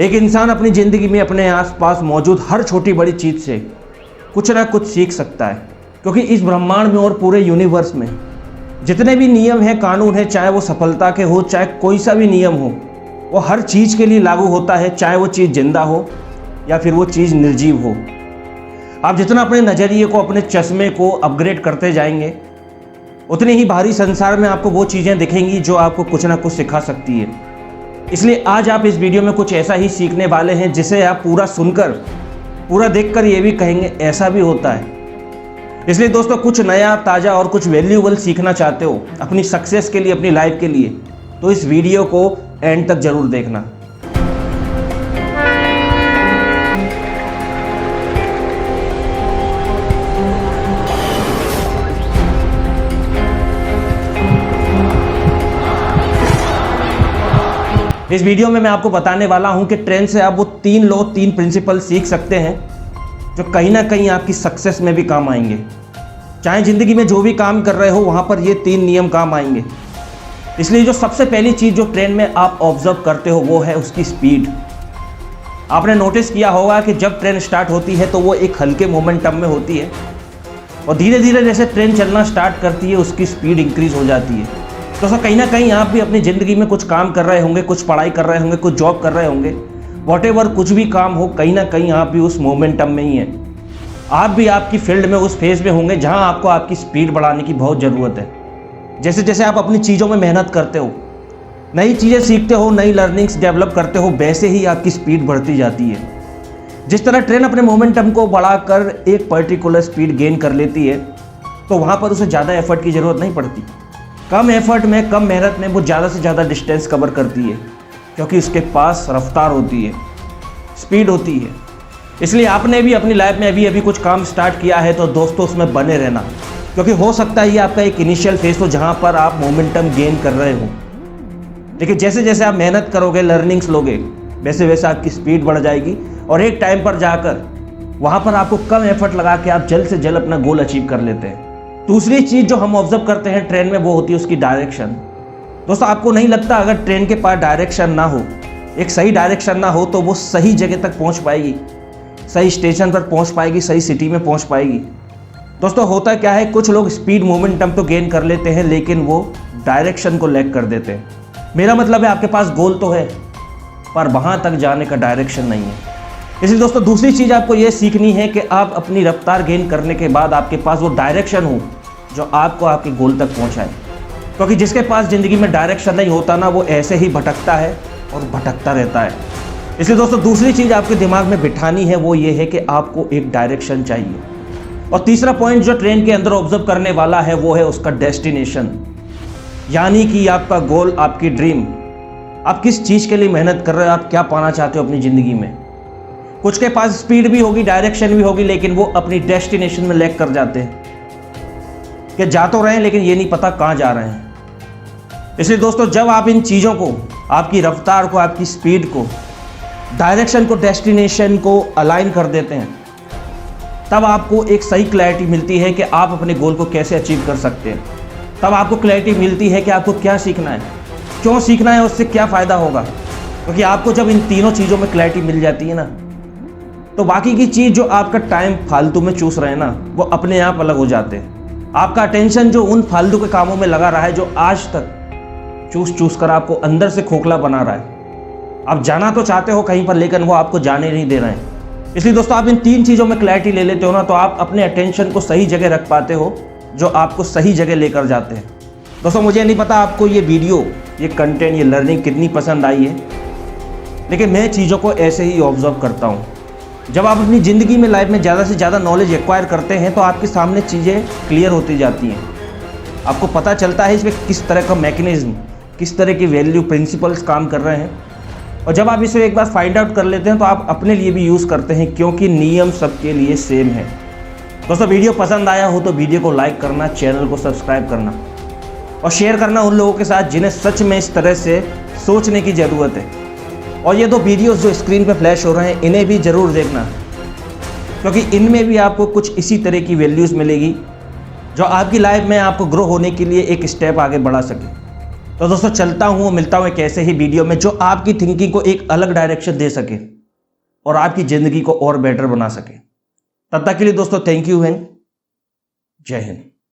एक इंसान अपनी ज़िंदगी में अपने आसपास मौजूद हर छोटी बड़ी चीज़ से कुछ ना कुछ सीख सकता है, क्योंकि इस ब्रह्मांड में और पूरे यूनिवर्स में जितने भी नियम हैं, कानून हैं, चाहे वो सफलता के हो, चाहे कोई सा भी नियम हो, वो हर चीज़ के लिए लागू होता है, चाहे वो चीज़ जिंदा हो या फिर वो चीज़ निर्जीव हो। आप जितना अपने नज़रिए को, अपने चश्मे को अपग्रेड करते जाएंगे, उतने ही भारी संसार में आपको वो चीज़ें दिखेंगी जो आपको कुछ ना कुछ सिखा सकती है। इसलिए आज आप इस वीडियो में कुछ ऐसा ही सीखने वाले हैं जिसे आप पूरा सुनकर, पूरा देखकर ये भी कहेंगे ऐसा भी होता है। इसलिए दोस्तों, कुछ नया, ताज़ा और कुछ वैल्यूएबल सीखना चाहते हो अपनी सक्सेस के लिए, अपनी लाइफ के लिए, तो इस वीडियो को एंड तक जरूर देखना। इस वीडियो में मैं आपको बताने वाला हूं कि ट्रेंड से आप वो 3 प्रिंसिपल सीख सकते हैं जो कहीं ना कहीं आपकी सक्सेस में भी काम आएंगे। चाहे ज़िंदगी में जो भी काम कर रहे हो वहां पर ये 3 नियम काम आएंगे। इसलिए जो सबसे पहली चीज़ जो ट्रेंड में आप ऑब्जर्व करते हो वो है उसकी स्पीड। आपने नोटिस किया होगा कि जब ट्रेन स्टार्ट होती है तो वो एक हल्के मोमेंटम में होती है और धीरे धीरे जैसे ट्रेन चलना स्टार्ट करती है उसकी स्पीड इंक्रीज हो जाती है। तो सर कहीं ना कहीं आप भी अपनी ज़िंदगी में कुछ काम कर रहे होंगे, कुछ पढ़ाई कर रहे होंगे, कुछ जॉब कर रहे होंगे, वॉटेवर कुछ भी काम हो, कहीं ना कहीं आप भी उस मोमेंटम में ही हैं। आप भी आपकी फील्ड में उस फेज में होंगे जहां आपको आपकी स्पीड बढ़ाने की बहुत ज़रूरत है। जैसे जैसे आप अपनी चीज़ों में मेहनत करते हो, नई चीज़ें सीखते हो, नई लर्निंग्स डेवलप करते हो, वैसे ही आपकी स्पीड बढ़ती जाती है। जिस तरह ट्रेन अपने मोमेंटम को बढ़ाकर एक पर्टिकुलर स्पीड गेन कर लेती है तो वहाँ पर उसे ज़्यादा एफर्ट की ज़रूरत नहीं पड़ती। कम एफर्ट में, कम मेहनत में वो ज़्यादा से ज़्यादा डिस्टेंस कवर करती है, क्योंकि उसके पास रफ्तार होती है, स्पीड होती है। इसलिए आपने भी अपनी लाइफ में अभी कुछ काम स्टार्ट किया है तो दोस्तों उसमें बने रहना, क्योंकि हो सकता है ये आपका एक इनिशियल फेज हो जहाँ पर आप मोमेंटम गेन कर रहे हो, लेकिन जैसे जैसे आप मेहनत करोगे, लर्निंग्स लोगे, वैसे वैसे आपकी स्पीड बढ़ जाएगी और एक टाइम पर जाकर वहाँ पर आपको कम एफर्ट लगा के आप जल्द से जल्द अपना गोल अचीव कर लेते हैं। दूसरी चीज़ जो हम ऑब्जर्व करते हैं ट्रेन में वो होती है उसकी डायरेक्शन। दोस्तों, आपको नहीं लगता अगर ट्रेन के पास डायरेक्शन ना हो, एक सही डायरेक्शन ना हो, तो वो सही जगह तक पहुंच पाएगी, सही स्टेशन पर पहुंच पाएगी, सही सिटी में पहुंच पाएगी? दोस्तों, होता क्या है, कुछ लोग स्पीड मोमेंटम तो गेन कर लेते हैं लेकिन वो डायरेक्शन को लैग कर देते हैं। मेरा मतलब है आपके पास गोल तो है पर वहाँ तक जाने का डायरेक्शन नहीं है। इसलिए दोस्तों, दूसरी चीज़ आपको ये सीखनी है कि आप अपनी रफ्तार गेन करने के बाद आपके पास वो डायरेक्शन हो जो आपको आपके गोल तक पहुंचाए, क्योंकि जिसके पास ज़िंदगी में डायरेक्शन नहीं होता ना, वो ऐसे ही भटकता है और भटकता रहता है। इसलिए दोस्तों, दूसरी चीज़ आपके दिमाग में बिठानी है वो ये है कि आपको एक डायरेक्शन चाहिए। और तीसरा पॉइंट जो ट्रेन के अंदर ऑब्जर्व करने वाला है वो है उसका डेस्टिनेशन, यानी कि आपका गोल, आपकी ड्रीम। आप किस चीज़ के लिए मेहनत कर रहे हो, आप क्या पाना चाहते हो अपनी ज़िंदगी में। कुछ के पास स्पीड भी होगी, डायरेक्शन भी होगी, लेकिन वो अपनी डेस्टिनेशन में लैग कर जाते हैं कि जा तो रहे हैं लेकिन ये नहीं पता कहाँ जा रहे हैं। इसलिए दोस्तों, जब आप इन चीज़ों को, आपकी रफ्तार को, आपकी स्पीड को, डायरेक्शन को, डेस्टिनेशन को अलाइन कर देते हैं, तब आपको एक सही क्लैरिटी मिलती है कि आप अपने गोल को कैसे अचीव कर सकते हैं। तब आपको क्लैरिटी मिलती है कि आपको क्या सीखना है, क्यों सीखना है, उससे क्या फ़ायदा होगा। क्योंकि आपको जब इन तीनों चीज़ों में क्लैरिटी मिल जाती है ना, तो बाकी की चीज़ जो आपका टाइम फालतू में चूस रहे हैं ना, वो अपने आप अलग हो जाते हैं। आपका अटेंशन जो उन फालतू के कामों में लगा रहा है, जो आज तक चूस कर आपको अंदर से खोखला बना रहा है। आप जाना तो चाहते हो कहीं पर, लेकिन वो आपको जाने नहीं दे रहे हैं। इसलिए दोस्तों, आप इन 3 चीज़ों में क्लैरिटी ले लेते हो ना, तो आप अपने अटेंशन को सही जगह रख पाते हो, जो आपको सही जगह लेकर जाते हैं। दोस्तों, मुझे नहीं पता आपको ये वीडियो, ये कंटेंट, ये लर्निंग कितनी पसंद आई है, लेकिन मैं चीज़ों को ऐसे ही ऑब्जर्व करता हूँ। जब आप अपनी ज़िंदगी में, लाइफ में ज़्यादा से ज़्यादा नॉलेज एक्वायर करते हैं तो आपके सामने चीज़ें क्लियर होती जाती हैं। आपको पता चलता है इसमें किस तरह का मैकेनिज्म, किस तरह की वैल्यू, प्रिंसिपल्स काम कर रहे हैं। और जब आप इसे एक बार फाइंड आउट कर लेते हैं तो आप अपने लिए भी यूज़ करते हैं, क्योंकि नियम सबके लिए सेम है। दोस्तों, वीडियो पसंद आया हो तो वीडियो को लाइक करना, चैनल को सब्सक्राइब करना और शेयर करना उन लोगों के साथ जिन्हें सच में इस तरह से सोचने की ज़रूरत है। और ये 2 वीडियोस जो स्क्रीन पे फ्लैश हो रहे हैं, इन्हें भी ज़रूर देखना, क्योंकि इनमें भी आपको कुछ इसी तरह की वैल्यूज़ मिलेगी जो आपकी लाइफ में आपको ग्रो होने के लिए एक स्टेप आगे बढ़ा सके। तो दोस्तों चलता हूं और मिलता हूं एक ऐसे ही वीडियो में जो आपकी थिंकिंग को एक अलग डायरेक्शन दे सके और आपकी जिंदगी को और बेटर बना सके। तब तक के लिए दोस्तों थैंक यू एंड जय हिंद।